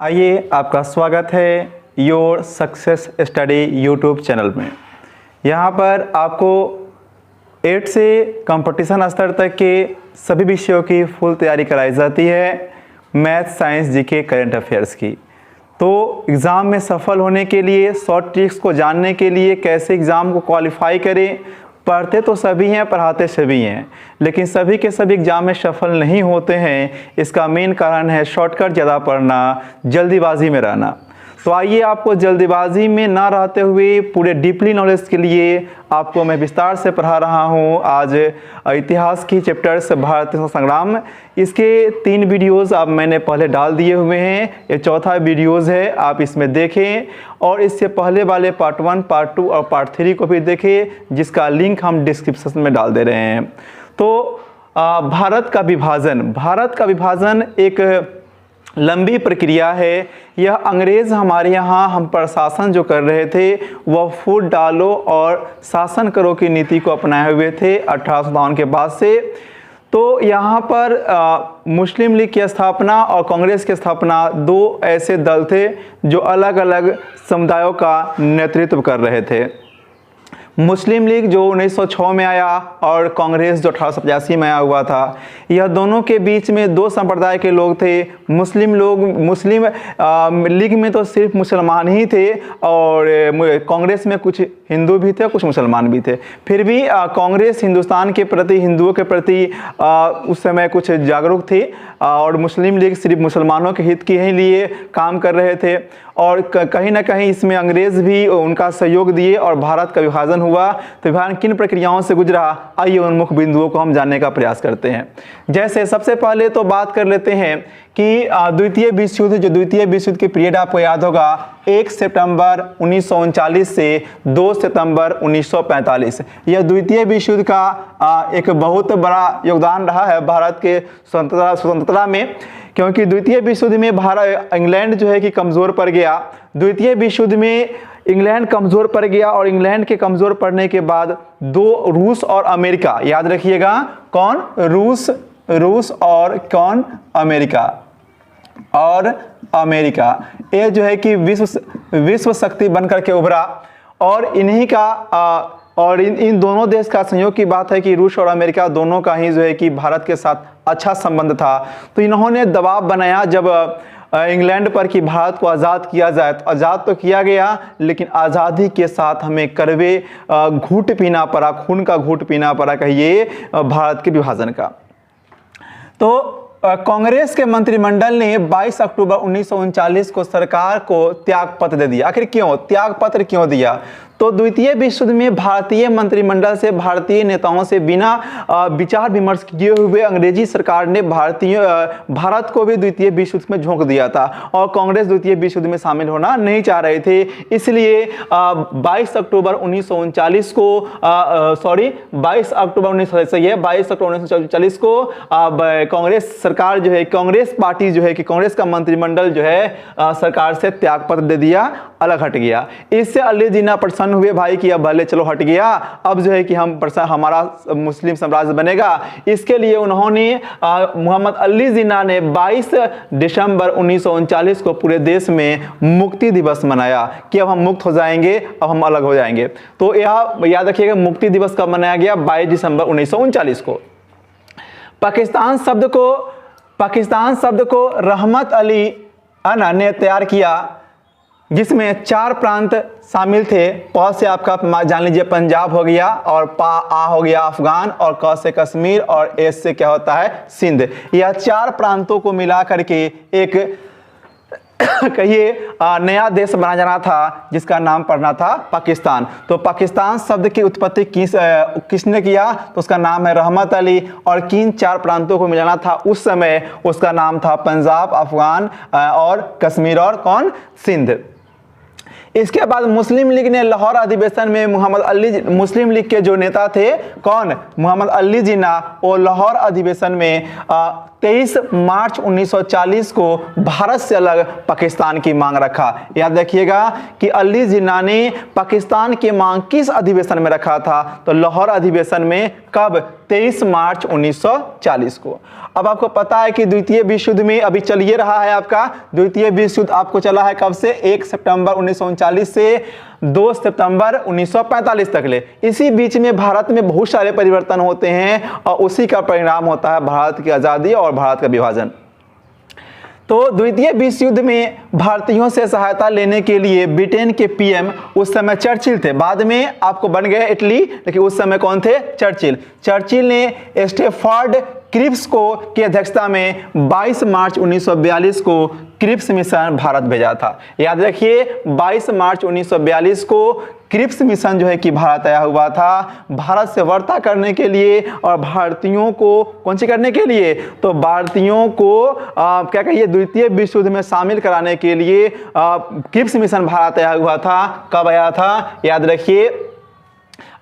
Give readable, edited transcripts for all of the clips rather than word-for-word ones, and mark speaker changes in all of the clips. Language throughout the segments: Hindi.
Speaker 1: आइए, आपका स्वागत है your success study YouTube channel में। यहाँ पर आपको 8 से कंपटीशन स्तर तक के सभी विषयों की फुल तैयारी कराई जाती है, math, science, GK, current affairs की। तो एग्ज़ाम में सफल होने के लिए, शॉर्ट ट्रिक्स को जानने के लिए, कैसे एग्ज़ाम को क्वालिफाई करें, पढ़ते तो सभी हैं, पढ़ाते सभी हैं, लेकिन सभी के सभी एग्जाम में सफल नहीं होते हैं। इसका मेन कारण है शॉर्टकट ज़्यादा पढ़ना, जल्दीबाजी में रहना। तो आइए, आपको जल्दीबाजी में ना रहते हुए पूरे डीपली नॉलेज के लिए आपको मैं विस्तार से पढ़ा रहा हूँ। आज इतिहास की चैप्टर्स भारतीय संग्राम, इसके 3 वीडियोज़ अब मैंने पहले डाल दिए हुए हैं। ये चौथा वीडियोज़ है, आप इसमें देखें और इससे पहले वाले पार्ट 1, पार्ट 2 और पार्ट 3 को भी देखें, जिसका लिंक हम डिस्क्रिप्शन में डाल दे रहे हैं। तो भारत का विभाजन एक लंबी प्रक्रिया है। यह अंग्रेज़ हमारे यहाँ हम पर शासन जो कर रहे थे, वह फूट डालो और शासन करो की नीति को अपनाए हुए थे 1857 के बाद से। तो यहाँ पर मुस्लिम लीग की स्थापना और कांग्रेस की स्थापना, 2 ऐसे दल थे जो अलग अलग समुदायों का नेतृत्व कर रहे थे। मुस्लिम लीग जो 1906 में आया और कांग्रेस जो 1885 में आया हुआ था, यह दोनों के बीच में 2 संप्रदाय के लोग थे। मुस्लिम लीग में तो सिर्फ मुसलमान ही थे और कांग्रेस में कुछ हिंदू भी थे, कुछ मुसलमान भी थे। फिर भी कांग्रेस हिंदुस्तान के प्रति, हिंदुओं के प्रति उस समय कुछ जागरूक थी और मुस्लिम लीग सिर्फ मुसलमानों के हित के ही लिए काम कर रहे थे। और कहीं ना कहीं इसमें अंग्रेज़ भी उनका सहयोग दिए और भारत का विभाजन हुआ। तो विभाजन किन प्रक्रियाओं से गुजरा, आइए उन मुख्य बिंदुओं को हम जानने का प्रयास करते हैं। जैसे सबसे पहले तो बात कर लेते हैं कि द्वितीय विश्व युद्ध, जो द्वितीय विश्व युद्ध की पीरियड आपको याद होगा, 1 सितंबर 1939 से 2 सितंबर 1945। यह द्वितीय विश्व युद्ध का एक बहुत बड़ा योगदान रहा है भारत के स्वतंत्रता में, क्योंकि द्वितीय विश्व युद्ध में इंग्लैंड जो है कि कमज़ोर पड़ गया। द्वितीय विश्व युद्ध में इंग्लैंड कमज़ोर पड़ गया और इंग्लैंड के कमज़ोर पड़ने के बाद 2 रूस और अमेरिका, याद रखिएगा, कौन? रूस और कौन? अमेरिका, ये जो है कि विश्व शक्ति बनकर के उभरा। और इन्हीं का और इन दोनों देश का संयोग की बात है कि रूस और अमेरिका दोनों का ही जो है कि भारत के साथ अच्छा संबंध था। तो इन्होंने दबाव बनाया जब इंग्लैंड पर कि भारत को आज़ाद किया जाए। तो आज़ाद तो किया गया, लेकिन आज़ादी के साथ हमें कड़वे घूंट पीना पड़ा, खून का घूंट पीना पड़ा, कहिए, भारत के विभाजन का। तो कांग्रेस के मंत्रिमंडल ने 22 अक्टूबर 1939 को सरकार को त्यागपत्र दे दिया। आखिर क्यों त्यागपत्र क्यों दिया? तो द्वितीय विश्व युद्ध में भारतीय मंत्रिमंडल से, भारतीय नेताओं से बिना विचार विमर्श किए हुए अंग्रेजी सरकार ने भारत को भी द्वितीय विश्व युद्ध में झोंक दिया था और कांग्रेस द्वितीय विश्व युद्ध में शामिल होना नहीं चाह रहे थे। इसलिए 22 अक्टूबर 1939 को 22 अक्टूबर 1940 को कांग्रेस सरकार जो है, कांग्रेस पार्टी जो है कि कांग्रेस का मंत्रिमंडल जो है सरकार से त्यागपत्र दे दिया, अलग हट गया। इससे अली जिन्ना प्रसन्न हुए भाई कि अब भले चलो हट गया, अब जो है कि हमारा मुस्लिम साम्राज्य बनेगा। इसके लिए उन्होंने मोहम्मद अली जिन्ना ने 22 दिसंबर 1939 को पूरे देश में मुक्ति दिवस मनाया कि अब हम मुक्त हो जाएंगे, अब हम अलग हो जाएंगे। तो यह याद रखिएगा, मुक्ति दिवस कब मनाया गया? 22 दिसंबर 1939 को। पाकिस्तान शब्द को रहमत अली ने तैयार किया, जिसमें 4 प्रांत शामिल थे। प से आपका जान लीजिए पंजाब हो गया, और आ हो गया अफगान, और क से कश्मीर, और एस से क्या होता है? सिंध। यह 4 प्रांतों को मिला करके एक कहिए नया देश बना जाना था, जिसका नाम पड़ना था पाकिस्तान। तो पाकिस्तान शब्द की उत्पत्ति किसने किया? तो उसका नाम है रहमत अली। और किन 4 प्रांतों को मिलाना था उस समय? उसका नाम था पंजाब, अफगान और कश्मीर, और कौन? सिंध। इसके बाद मुस्लिम लीग ने लाहौर अधिवेशन में मुस्लिम लीग के जो नेता थे, कौन? मोहम्मद अली जिन्ना, वो लाहौर अधिवेशन में 23 मार्च 1940 को भारत से अलग पाकिस्तान की मांग रखा। याद रखिएगा कि अली जिन्ना ने पाकिस्तान की मांग किस अधिवेशन में रखा था? तो लाहौर अधिवेशन में। कब? 23 मार्च 1940 को। अब आपको पता है कि द्वितीय विश्व युद्ध में अभी चल ये रहा है आपका द्वितीय विश्व युद्ध आपको चला है कब से, 1 सितंबर 1939 से 2 सितंबर 1945 तक ले। इसी बीच में भारत में बहुत सारे परिवर्तन होते हैं और उसी का परिणाम होता है भारत की आज़ादी और भारत का विभाजन। तो द्वितीय विश्व युद्ध में भारतीयों से सहायता लेने के लिए ब्रिटेन के पीएम उस समय चर्चिल थे, बाद में आपको बन गए इटली, लेकिन उस समय कौन थे, चर्चिल। चर्चिल ने स्टैफोर्ड क्रिप्स को की अध्यक्षता में 22 मार्च 1942 को क्रिप्स मिशन भारत भेजा था। याद रखिए 22 मार्च 1942 को क्रिप्स मिशन जो है कि भारत आया हुआ था, भारत से वार्ता करने के लिए और भारतीयों को कौन सी करने के लिए, तो भारतीयों को क्या कहिए द्वितीय विश्व युद्ध में शामिल कराने के लिए क्रिप्स मिशन भारत आया हुआ था। कब आया था, याद रखिए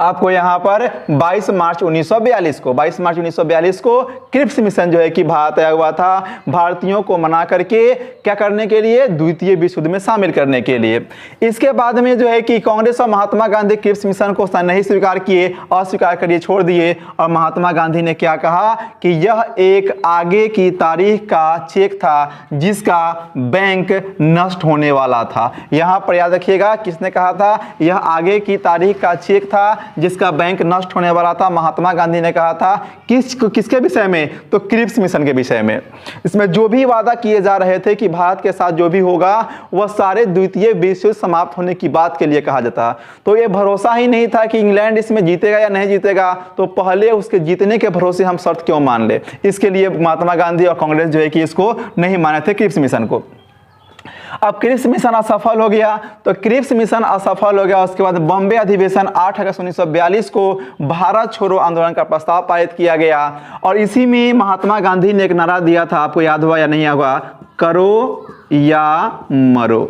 Speaker 1: आपको यहाँ पर 22 मार्च 1942 को 22 मार्च 1942 को क्रिप्स मिशन जो है कि भारत आया हुआ था, भारतीयों को मना करके क्या करने के लिए, द्वितीय विश्व युद्ध में शामिल करने के लिए। इसके बाद में जो है कि कांग्रेस और महात्मा गांधी क्रिप्स मिशन को नहीं स्वीकार किए, अस्वीकार करिए, छोड़ दिए। और महात्मा गांधी ने क्या कहा कि यह एक आगे की तारीख का चेक था जिसका बैंक नष्ट होने वाला था। यहाँ पर याद रखिएगा किसने कहा था, यह आगे की तारीख का चेक था जिसका बैंक नष्ट होने वाला था। महात्मा गांधी ने कहा था किसके विषय में, तो क्रिप्स मिशन के विषय में। इसमें जो भी वादा किए जा रहे थे कि भारत के साथ जो भी होगा वह सारे द्वितीय विश्व युद्ध समाप्त होने की बात के लिए कहा जाता। तो ये भरोसा ही नहीं था कि इंग्लैंड इसमें जीतेगा या नहीं जीतेगा, तो पहले उसके जीतने के भरोसे हम शर्त क्यों मान ले। इसके लिए महात्मा गांधी और कांग्रेस जो है कि इसको नहीं माने थे क्रिप्स मिशन को। अब क्रिप्स मिशन असफल हो गया, तो क्रिप्स मिशन असफल हो गया। उसके बाद बॉम्बे अधिवेशन 8 अगस्त 1942 को भारत छोड़ो आंदोलन का प्रस्ताव पारित किया गया और इसी में महात्मा गांधी ने एक नारा दिया था, आपको याद हुआ या नहीं होगा, करो या मरो,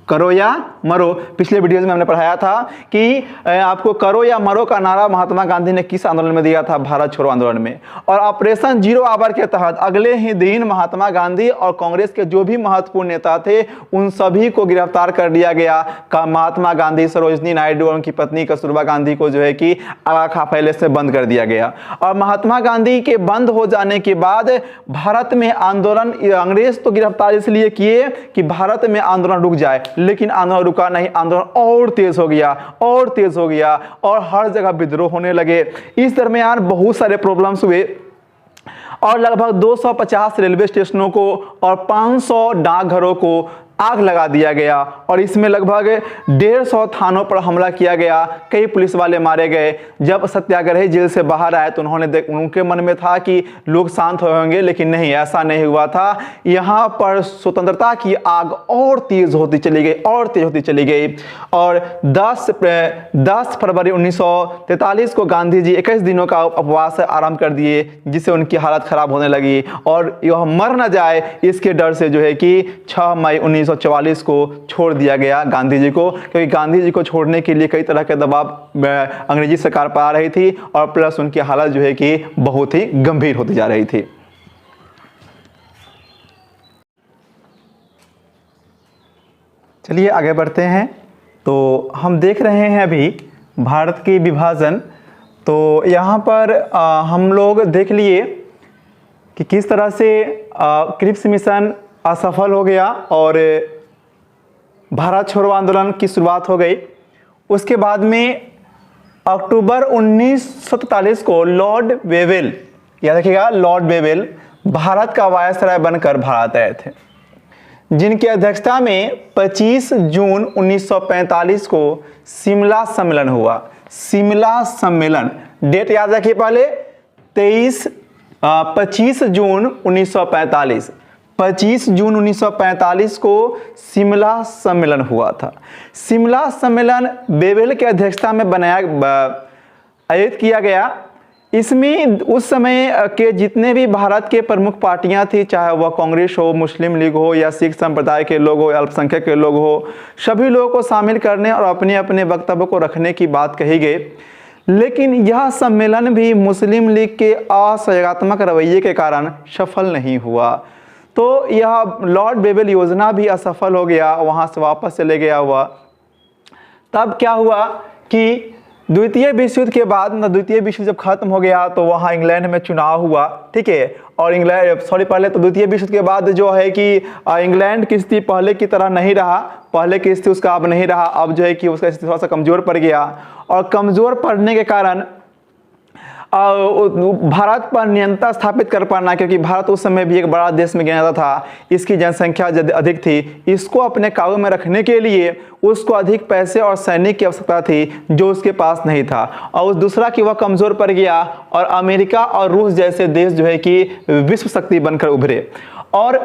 Speaker 1: करो या मरो। पिछले वीडियोज में हमने पढ़ाया था कि आपको करो या मरो का नारा महात्मा गांधी ने किस आंदोलन में दिया था, भारत छोड़ो आंदोलन में। और ऑपरेशन जीरो आवर के तहत अगले ही दिन महात्मा गांधी और कांग्रेस के जो भी महत्वपूर्ण नेता थे उन सभी को गिरफ्तार कर लिया गया। महात्मा गांधी, सरोजनी नायडू और उनकी पत्नी कस्तूरबा गांधी को जो है कि आखा फैले से बंद कर दिया गया। और महात्मा गांधी के बंद हो जाने के बाद भारत में आंदोलन, अंग्रेज तो गिरफ्तार इसलिए किए कि भारत में आंदोलन रुक जाए, लेकिन आंदोलन रुका नहीं, आंदोलन और तेज हो गया और तेज हो गया और हर जगह विद्रोह होने लगे। इस दरमियान बहुत सारे प्रॉब्लम्स हुए और लगभग 250 रेलवे स्टेशनों को और 500 डाकघरों को आग लगा दिया गया और इसमें लगभग 150 थानों पर हमला किया गया, कई पुलिस वाले मारे गए। जब सत्याग्रही जेल से बाहर आए तो उनके मन में था कि लोग शांत होंगे, लेकिन नहीं, ऐसा नहीं हुआ था। यहाँ पर स्वतंत्रता की आग और तेज होती चली गई और तेज होती चली गई और 10 फरवरी 1943 को गांधी जी 21 दिनों का उपवास आरंभ कर दिए, जिससे उनकी हालत खराब होने लगी और यह मर न जाए इसके डर से जो है कि 6 मई 1944 को छोड़ दिया गया गांधी जी को, क्योंकि गांधी जी को छोड़ने के लिए कई तरह के दबाव अंग्रेजी सरकार पर आ रही थी और प्लस उनकी हालत जो है कि बहुत ही गंभीर होती जा रही थी। चलिए आगे बढ़ते हैं। तो हम देख रहे हैं अभी भारत की विभाजन। तो यहाँ पर हम लोग देख लिए कि किस तरह से क्रिप्स मिशन असफल हो गया और भारत छोड़ो आंदोलन की शुरुआत हो गई। उसके बाद में अक्टूबर 1947 को लॉर्ड वेवेल, याद रखिएगा लॉर्ड वेवेल भारत का वायसराय बनकर भारत आए थे, जिनकी अध्यक्षता में 25 जून 1945 को शिमला सम्मेलन हुआ। शिमला सम्मेलन डेट याद रखिए पहले, 25 जून 1945, 25 जून 1945 को शिमला सम्मेलन हुआ था। शिमला सम्मेलन वेवेल के अध्यक्षता में आयोजित किया गया। इसमें उस समय के जितने भी भारत के प्रमुख पार्टियां थी, चाहे वह कांग्रेस हो, मुस्लिम लीग हो या सिख संप्रदाय के लोग हो, अल्पसंख्यक के लोग हो, सभी लोगों को शामिल करने और अपने अपने वक्तव्य को रखने की बात कही गई। लेकिन यह सम्मेलन भी मुस्लिम लीग के असहयोगात्मक रवैये के कारण सफल नहीं हुआ। तो यह लॉर्ड वेवेल योजना भी असफल हो गया, वहाँ से वापस चले गया हुआ। तब क्या हुआ कि द्वितीय विश्व युद्ध के बाद द्वितीय विश्व जब खत्म हो गया तो वहाँ इंग्लैंड में चुनाव हुआ, ठीक है। और पहले तो द्वितीय विश्व युद्ध के बाद जो है कि इंग्लैंड की स्थिति पहले की तरह नहीं रहा, पहले की स्थिति उसका अब नहीं रहा, अब जो है कि उसका स्थिति थोड़ा सा कमज़ोर पड़ गया। और कमज़ोर पड़ने के कारण भारत पर नियंत्रण स्थापित कर पाना, क्योंकि भारत उस समय भी एक बड़ा देश में गिना जाता था, इसकी जनसंख्या अधिक थी, इसको अपने काबू में रखने के लिए उसको अधिक पैसे और सैनिक की आवश्यकता थी जो उसके पास नहीं था। और दूसरा कि वह कमज़ोर पड़ गया और अमेरिका और रूस जैसे देश जो है कि विश्व शक्ति बनकर उभरे। और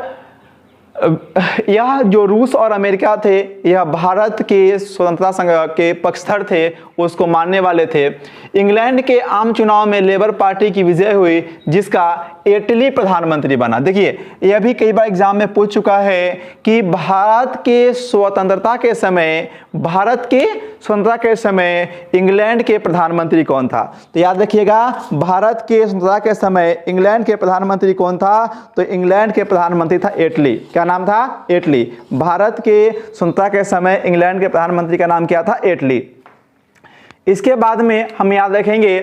Speaker 1: यह जो रूस और अमेरिका थे यह भारत के स्वतंत्रता संग्राम के पक्षधर थे, उसको मानने वाले थे। इंग्लैंड के आम चुनाव में लेबर पार्टी की विजय हुई, जिसका एटली प्रधानमंत्री बना। देखिए यह भी कई बार एग्जाम में पूछ चुका है कि भारत के स्वतंत्रता के समय इंग्लैंड के प्रधानमंत्री कौन था। तो याद रखिएगा, भारत के स्वतंत्रता के समय इंग्लैंड के प्रधानमंत्री कौन था, तो इंग्लैंड के प्रधानमंत्री था एटली। क्या नाम था? एटली। भारत के स्वतंत्रता के समय इंग्लैंड के प्रधानमंत्री का नाम क्या था? एटली। इसके बाद में हम याद रखेंगे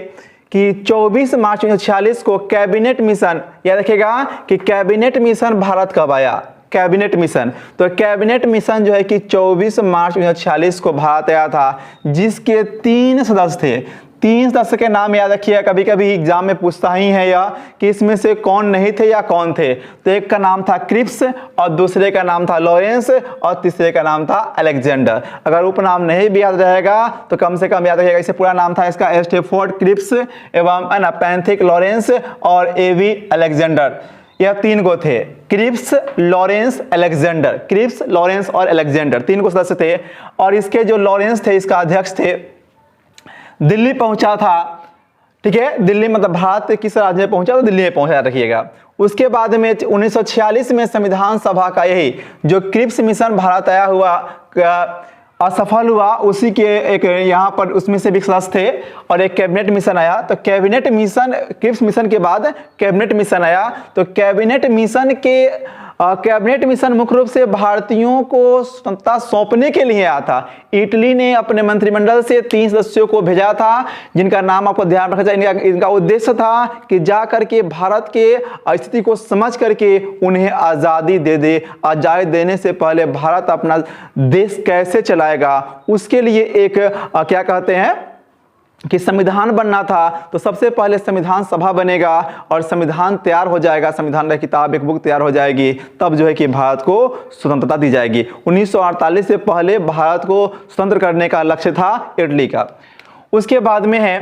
Speaker 1: कि 24 मार्च 1946 को कैबिनेट मिशन, याद रखिएगा कि कैबिनेट मिशन भारत कब आया? Cabinet mission. तो कैबिनेट मिशन जो है कि 24 मार्च 1946 को भारत आया था, जिसके 3 सदस्य थे। 3 सदस्य के नाम याद रखिए, कभी कभी एग्जाम में पूछता ही है या कि इसमें से कौन नहीं थे या कौन थे। तो एक का नाम था क्रिप्स और दूसरे का नाम था लॉरेंस और तीसरे का नाम था अलेक्जेंडर। अगर उपनाम नहीं भी याद रहेगा तो कम से कम याद रखिएगा, इसे पूरा नाम था इसका स्टेफोर्ड क्रिप्स एवं पैंथिक लॉरेंस और एवी अलेक्जेंडर। यह 3 को थे, Cripps, Lawrence, Alexander. Cripps, Lawrence और अलेक्जेंडर 3 को सदस्य थे। और इसके जो लॉरेंस थे, इसका अध्यक्ष थे, दिल्ली पहुंचा था, ठीक है। दिल्ली मतलब भारत के किस राज्य में पहुंचा? तो दिल्ली में पहुंचा, रखिएगा। उसके बाद में 1946 में संविधान सभा का यही जो क्रिप्स मिशन भारत आया हुआ असफल हुआ, उसी के एक यहाँ पर उसमें से भी सदस्य थे। और एक कैबिनेट मिशन आया, तो कैबिनेट मिशन, क्रिप्स मिशन के बाद कैबिनेट मिशन आया। तो कैबिनेट मिशन मुख्य रूप से भारतीयों को स्वतंत्रता सौंपने के लिए आया था। इटली ने अपने मंत्रिमंडल से 3 सदस्यों को भेजा था, जिनका नाम आपको ध्यान रखना चाहिए। इनका उद्देश्य था कि जा करके भारत के स्थिति को समझ करके उन्हें आज़ादी दे दे। आज़ादी देने से पहले भारत अपना देश कैसे चलाएगा, उसके लिए एक क्या कहते हैं कि संविधान बनना था। तो सबसे पहले संविधान सभा बनेगा और संविधान तैयार हो जाएगा, संविधान की किताब, एक बुक तैयार हो जाएगी, तब जो है कि भारत को स्वतंत्रता दी जाएगी। 1948 से पहले भारत को स्वतंत्र करने का लक्ष्य था इटली का। उसके बाद में है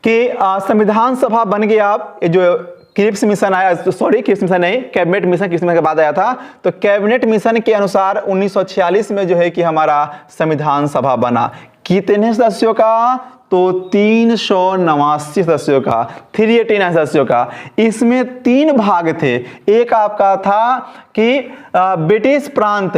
Speaker 1: कि संविधान सभा बन गया। जो क्रिप्स मिशन आया, सॉरी क्रिप्स मिशन नहीं, कैबिनेट मिशन क्रिप्स मिशन के बाद आया था। तो कैबिनेट मिशन के अनुसार 1946 में जो है कि हमारा संविधान सभा बना। कितने सदस्यों का? तो 389 सदस्यों का, 389 सदस्यों का। इसमें 3 भाग थे। एक आपका था कि ब्रिटिश प्रांत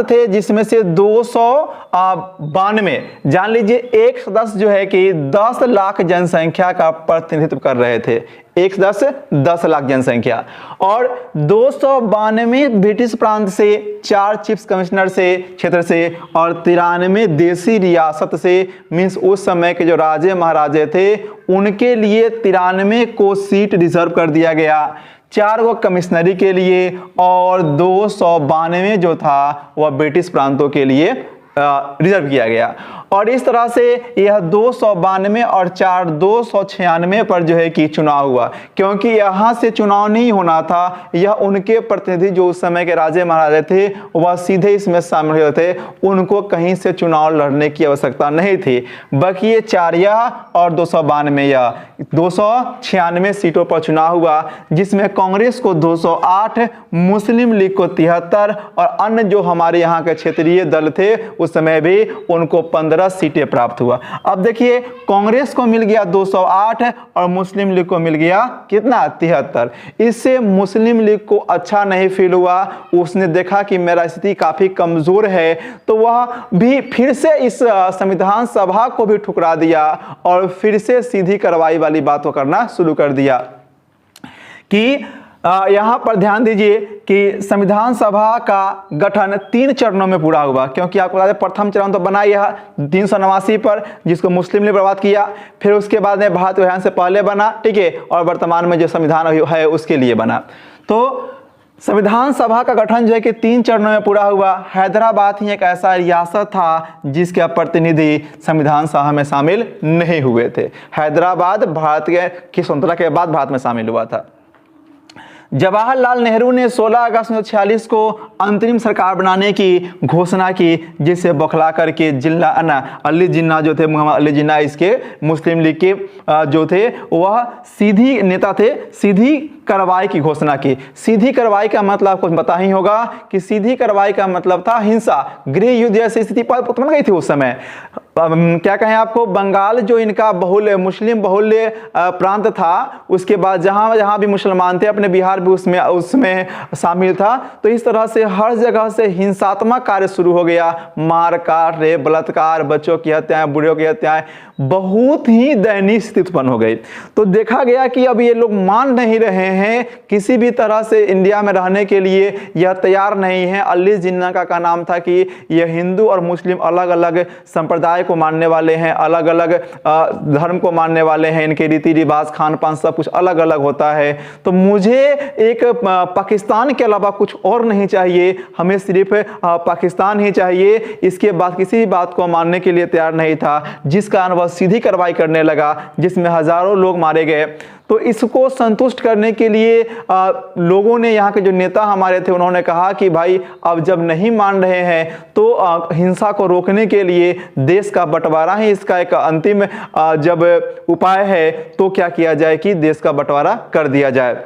Speaker 1: थे, जिसमें से 292, जान लीजिए एक सदस्य जो है कि 10 लाख जनसंख्या का प्रतिनिधित्व कर रहे थे। एक सदस्य 10 लाख जनसंख्या। और 292 ब्रिटिश प्रांत से, 4 चीफ कमिश्नर से क्षेत्र से और 93 देसी रियासत से, मीन्स उस समय के जो राजे महाराजे थे उनके लिए 93 को सीट रिजर्व कर दिया गया, 4 को कमिश्नरी के लिए और 292 जो था वह ब्रिटिश प्रांतों के लिए रिजर्व किया गया। और इस तरह से यह 292 और 4 296 पर जो है कि चुनाव हुआ, क्योंकि यहाँ से चुनाव नहीं होना था। यह उनके प्रतिनिधि जो उस समय के राजे महाराजे थे वह सीधे इसमें शामिल हुए थे, उनको कहीं से चुनाव लड़ने की आवश्यकता नहीं थी। बाकी ये 4 या और 292 या 296 सीटों पर चुनाव हुआ, जिसमें कांग्रेस को 208, मुस्लिम लीग को 73 और अन्य जो हमारे यहाँ के क्षेत्रीय दल थे उस समय भी उनको 15 सीटें प्राप्त हुआ। अब देखिए, कांग्रेस को मिल गया 208 और मुस्लिम लीग को मिल गया कितना? 73। इससे मुस्लिम लीग को अच्छा नहीं फील हुआ, उसने देखा कि मेरा स्थिति काफी कमजोर है, तो वह भी फिर से इस संविधान सभा को भी ठुकरा दिया और फिर से सीधी कार्रवाई वाली बात को करना शुरू कर दिया कि यहाँ पर ध्यान दीजिए कि संविधान सभा का गठन 3 चरणों में पूरा हुआ, क्योंकि आपको बता दें प्रथम चरण तो बना यह 389 पर, जिसको मुस्लिम लीग बर्बाद किया। फिर उसके बाद में भारत विभाजन से पहले बना, ठीक है, और वर्तमान में जो संविधान है उसके लिए बना। तो संविधान सभा का गठन जो है कि 3 चरणों में पूरा हुआ। हैदराबाद ही एक ऐसा रियासत था जिसके प्रतिनिधि संविधान सभा में शामिल नहीं हुए थे। हैदराबाद भारत की स्वतंत्रता के बाद भारत में शामिल हुआ था। जवाहरलाल नेहरू ने 16 अगस्त 1946 को अंतरिम सरकार बनाने की घोषणा की, जिससे बौखला करके अली जिन्ना जो थे, मोहम्मद अली जिन्ना, इसके मुस्लिम लीग के जो थे वह सीधी नेता थे, सीधी कार्रवाई की घोषणा की। सीधी कार्रवाई का मतलब आपको पता ही होगा कि सीधी कार्रवाई का मतलब था हिंसा, गृह युद्ध जैसी स्थिति उत्पन्न गई थी उस समय। क्या कहें आपको, बंगाल जो इनका मुस्लिम बहुल्य प्रांत था, उसके बाद जहां जहां भी मुसलमान थे, अपने बिहार भी उसमें शामिल था। तो इस तरह से हर जगह से हिंसात्मक कार्य शुरू हो गया, मार काट, रेप, बलात्कार, बच्चों की हत्याएं, बूढ़ों की हत्याएं, बहुत ही दयनीय स्थिति उत्पन्न हो गई। तो देखा गया कि अब ये लोग मान नहीं रहे हैं, किसी भी तरह से इंडिया में रहने के लिए यह तैयार नहीं है। अली जिन्ना का नाम था कि यह हिंदू और मुस्लिम अलग अलग संप्रदाय को मानने वाले हैं, अलग अलग धर्म को मानने वाले हैं, इनके रीति रिवाज, खान पान सब कुछ अलग अलग होता है। तो मुझे एक पाकिस्तान के अलावा कुछ और नहीं चाहिए, हमें सिर्फ पाकिस्तान ही चाहिए। इसके बाद किसी भी बात को मानने के लिए तैयार नहीं था, जिस कारण वह सीधी कार्रवाई करने लगा, जिसमें हजारों लोग मारे गए। तो इसको संतुष्ट करने के लिए लोगों ने, यहाँ के जो नेता हमारे थे, उन्होंने कहा कि भाई अब जब नहीं मान रहे हैं तो हिंसा को रोकने के लिए देश का बंटवारा ही इसका एक अंतिम जब उपाय है, तो क्या किया जाए कि देश का बंटवारा कर दिया जाए।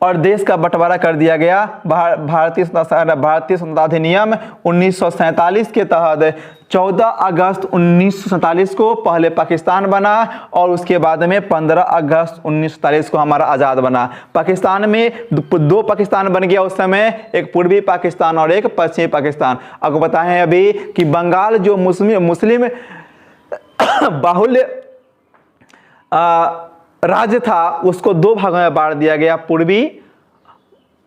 Speaker 1: और देश का बंटवारा कर दिया गया। भारतीय स्वतंत्रता अधिनियम 1947 के तहत 14 अगस्त 1947 को पहले पाकिस्तान बना और उसके बाद में 15 अगस्त 1947 को हमारा आज़ाद बना। पाकिस्तान में 2 पाकिस्तान बन गया उस समय, एक पूर्वी पाकिस्तान और एक पश्चिमी पाकिस्तान। आपको बताएं अभी कि बंगाल जो मुस्लिम बाहुल्य राज्य था, उसको 2 भागों में बांट दिया गया, पूर्वी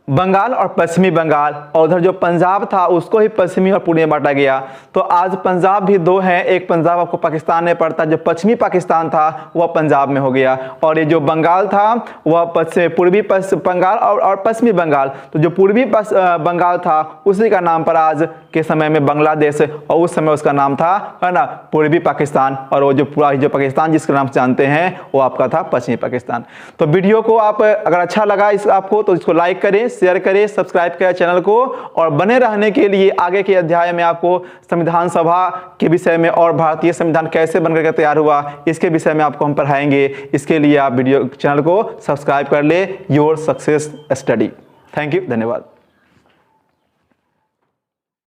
Speaker 1: बंगाल और पश्चिमी बंगाल। और उधर जो पंजाब था उसको ही पश्चिमी और पूर्वी में बांटा गया। तो आज पंजाब भी 2 हैं, एक पंजाब आपको पाकिस्तान में पड़ता, जो पश्चिमी पाकिस्तान था वह पंजाब में हो गया, और ये जो बंगाल था वह पूर्वी बंगाल और पश्चिमी बंगाल। तो जो पूर्वी बंगाल था उसी का नाम पर आज के समय में बांग्लादेश, और उस समय उसका नाम था, है ना, पूर्वी पाकिस्तान। और वो जो पूरा जो पाकिस्तान जिसके नाम से जानते हैं वो आपका था पश्चिमी पाकिस्तान। तो वीडियो को आप अगर अच्छा लगा आपको तो इसको लाइक करें, शेयर करें, सब्सक्राइब करें चैनल को, और बने रहने के लिए आगे के अध्याय में आपको संविधान सभा के विषय में और भारतीय संविधान कैसे बनकर तैयार हुआ इसके विषय में आपको हम पढ़ाएंगे। इसके लिए आप चैनल को सब्सक्राइब कर ले, your success study. Thank you, धन्यवाद।